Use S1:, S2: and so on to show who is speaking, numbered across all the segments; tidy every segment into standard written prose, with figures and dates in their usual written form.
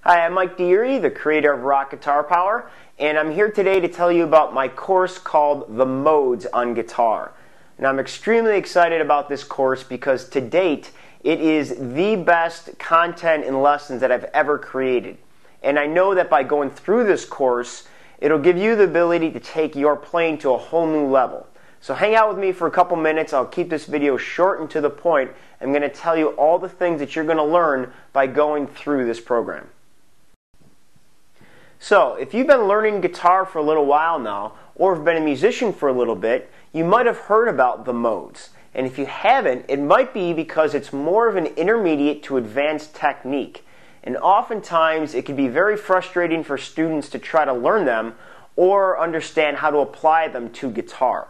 S1: Hi, I'm Mike Deary, the creator of Rock Guitar Power, and I'm here today to tell you about my course called The Modes on Guitar. And I'm extremely excited about this course because to date, it is the best content and lessons that I've ever created. And I know that by going through this course, it'll give you the ability to take your playing to a whole new level. So hang out with me for a couple minutes. I'll keep this video short and to the point. I'm going to tell you all the things that you're going to learn by going through this program. So, if you've been learning guitar for a little while now, or have been a musician for a little bit, you might have heard about the modes. And if you haven't, it might be because it's more of an intermediate to advanced technique. And oftentimes, it can be very frustrating for students to try to learn them or understand how to apply them to guitar.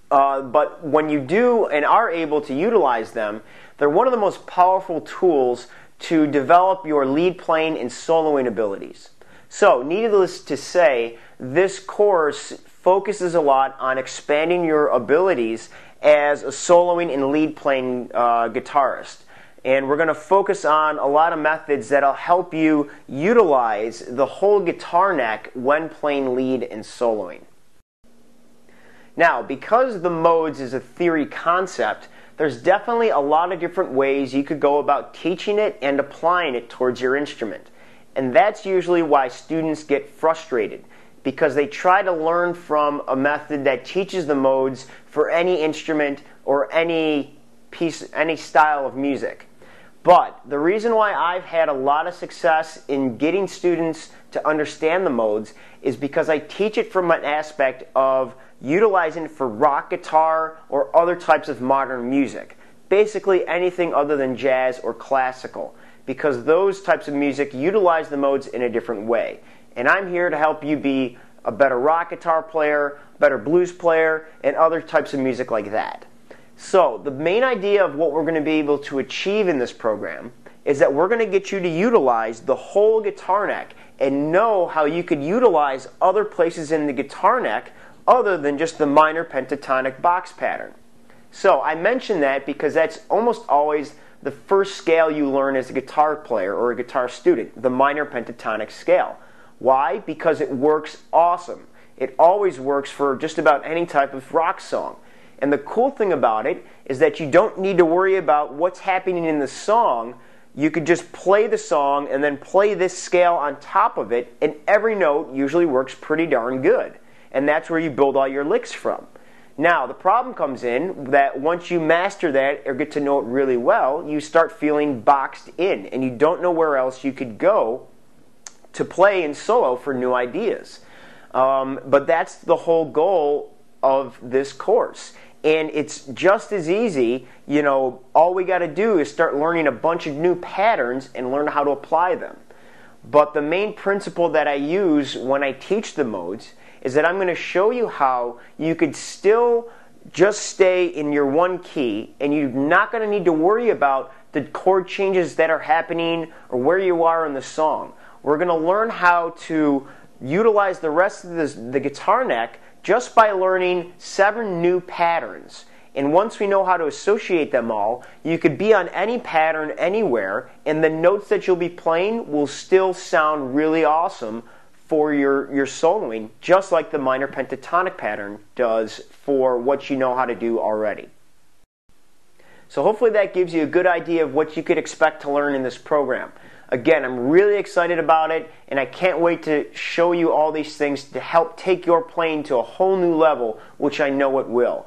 S1: But when you do and are able to utilize them, they're one of the most powerful tools to develop your lead playing and soloing abilities. So, needless to say, this course focuses a lot on expanding your abilities as a soloing and lead playing guitarist. And we're going to focus on a lot of methods that'll help you utilize the whole guitar neck when playing lead and soloing. Now, because the modes is a theory concept, there's definitely a lot of different ways you could go about teaching it and applying it towards your instrument. And that's usually why students get frustrated, because they try to learn from a method that teaches the modes for any instrument or any style of music. But the reason why I've had a lot of success in getting students to understand the modes is because I teach it from an aspect of utilizing it for rock guitar or other types of modern music. Basically anything other than jazz or classical, because those types of music utilize the modes in a different way. And I'm here to help you be a better rock guitar player, better blues player, and other types of music like that. So the main idea of what we're going to be able to achieve in this program is that we're going to get you to utilize the whole guitar neck and know how you could utilize other places in the guitar neck other than just the minor pentatonic box pattern. So I mention that because that's almost always the first scale you learn as a guitar player or a guitar student, the minor pentatonic scale. Why? Because it works awesome. It always works for just about any type of rock song. And the cool thing about it is that you don't need to worry about what's happening in the song. You could just play the song and then play this scale on top of it, and every note usually works pretty darn good. And that's where you build all your licks from. Now, the problem comes in that once you master that or get to know it really well, you start feeling boxed in, and you don't know where else you could go to play and solo for new ideas. But that's the whole goal of this course. And it's just as easy, all we got to do is start learning a bunch of new patterns and learn how to apply them. But the main principle that I use when I teach the modes is that I'm going to show you how you could still just stay in your one key, and you're not going to need to worry about the chord changes that are happening or where you are in the song. We're going to learn how to utilize the rest of the guitar neck just by learning 7 new patterns. And once we know how to associate them all, you could be on any pattern anywhere, and the notes that you'll be playing will still sound really awesome for your soloing, just like the minor pentatonic pattern does for what you know how to do already. So hopefully that gives you a good idea of what you could expect to learn in this program. Again, I'm really excited about it, and I can't wait to show you all these things to help take your playing to a whole new level, which I know it will.